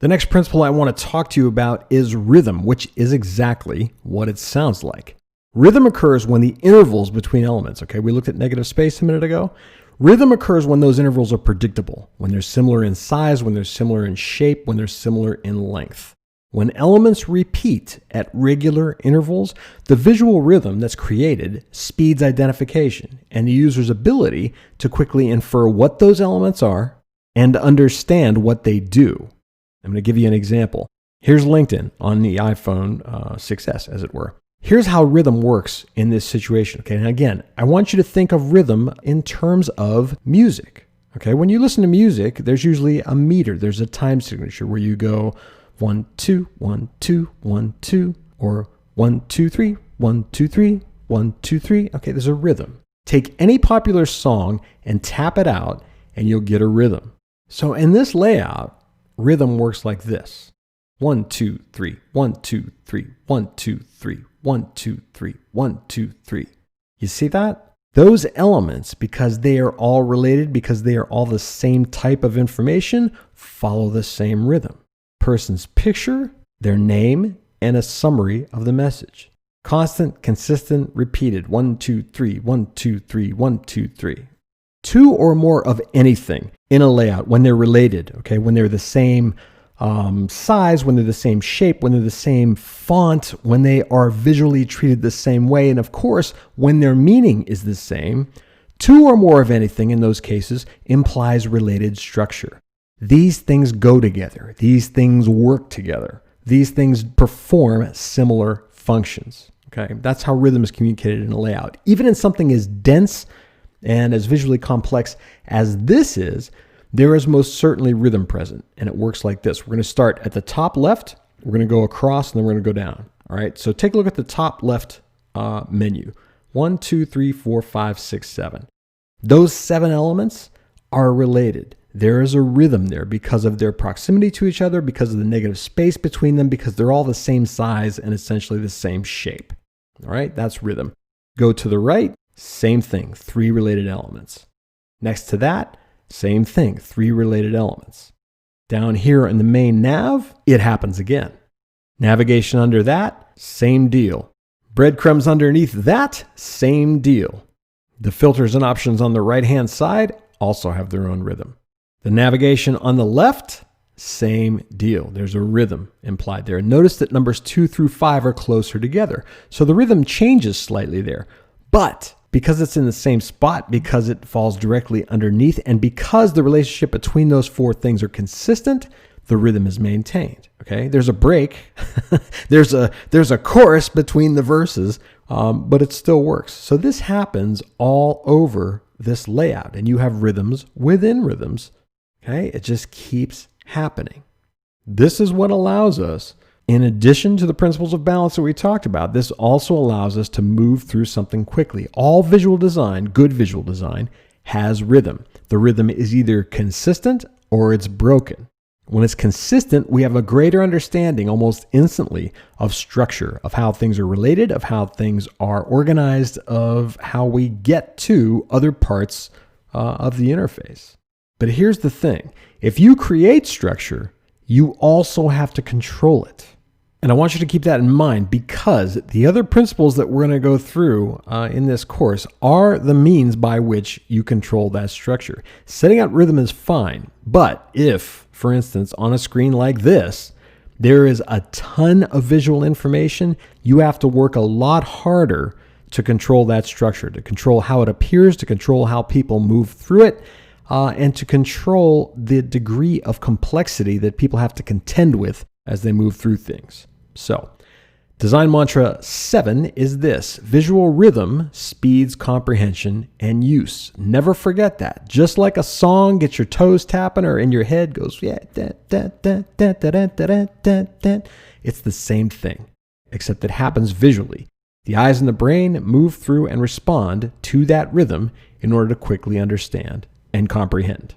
The next principle I want to talk to you about is rhythm, which is exactly what it sounds like. Rhythm occurs when the intervals between elements, okay, we looked at negative space a minute ago. Rhythm occurs when those intervals are predictable, when they're similar in size, when they're similar in shape, when they're similar in length. When elements repeat at regular intervals, the visual rhythm that's created speeds identification and the user's ability to quickly infer what those elements are and understand what they do. I'm going to give you an example. Here's LinkedIn on the iPhone 6S, as it were. Here's how rhythm works in this situation. Okay, and again, I want you to think of rhythm in terms of music. Okay, when you listen to music, there's usually a meter. There's a time signature where you go 1, 2, 1, 2, 1, 2, or 1, 2, 3, 1, 2, 3, 1, 2, 3. Okay, there's a rhythm. Take any popular song and tap it out, and you'll get a rhythm. So in this layout, rhythm works like this. 1, 2, 3, 1, 2, 3, 1, 2, 3, 1, 2, 3, 1, 2, 3. You see that? Those elements, because they are all related, because they are all the same type of information, follow the same rhythm. Person's picture, their name, and a summary of the message. Constant, consistent, repeated. 1, 2, 3, 1, 2, 3, 1, 2, 3. Two or more of anything in a layout when they're related, okay, when they're the same size, when they're the same shape, when they're the same font, when they are visually treated the same way, and of course, when their meaning is the same, two or more of anything in those cases implies related structure. These things go together. These things work together. These things perform similar functions. Okay, that's how rhythm is communicated in a layout. Even in something as dense and as visually complex as this is, there is most certainly rhythm present, and it works like this. We're going to start at the top left, we're going to go across, and then we're going to go down. All right, so take a look at the top left menu. 1, 2, 3, 4, 5, 6, 7. Those 7 elements are related. There is a rhythm there because of their proximity to each other, because of the negative space between them, because they're all the same size and essentially the same shape. All right, that's rhythm. Go to the right, same thing, 3 related elements. Next to that, same thing, 3 related elements. Down here in the main nav, it happens again. Navigation under that, same deal. Breadcrumbs underneath that, same deal. The filters and options on the right-hand side also have their own rhythm. The navigation on the left, same deal. There's a rhythm implied there. Notice that numbers 2 through 5 are closer together. So the rhythm changes slightly there. But because it's in the same spot, because it falls directly underneath, and because the relationship between those 4 things are consistent, the rhythm is maintained. Okay, there's a break, there's a chorus between the verses, but it still works. So this happens all over this layout, and you have rhythms within rhythms. Okay, it just keeps happening. This is what allows us, in addition to the principles of balance that we talked about, this also allows us to move through something quickly. All visual design, good visual design, has rhythm. The rhythm is either consistent or it's broken. When it's consistent, we have a greater understanding almost instantly of structure, of how things are related, of how things are organized, of how we get to other parts of the interface. But here's the thing. If you create structure, you also have to control it. And I want you to keep that in mind, because the other principles that we're going to go through in this course are the means by which you control that structure. Setting out rhythm is fine, but if, for instance, on a screen like this, there is a ton of visual information, you have to work a lot harder to control that structure, to control how it appears, to control how people move through it, and to control the degree of complexity that people have to contend with as they move through things. So, design mantra 7 is this: visual rhythm speeds comprehension and use. Never forget that. Just like a song gets your toes tapping or in your head goes, yeah, da, da, da, da, da, da, da, da, da. It's the same thing, except it happens visually. The eyes and the brain move through and respond to that rhythm in order to quickly understand and comprehend.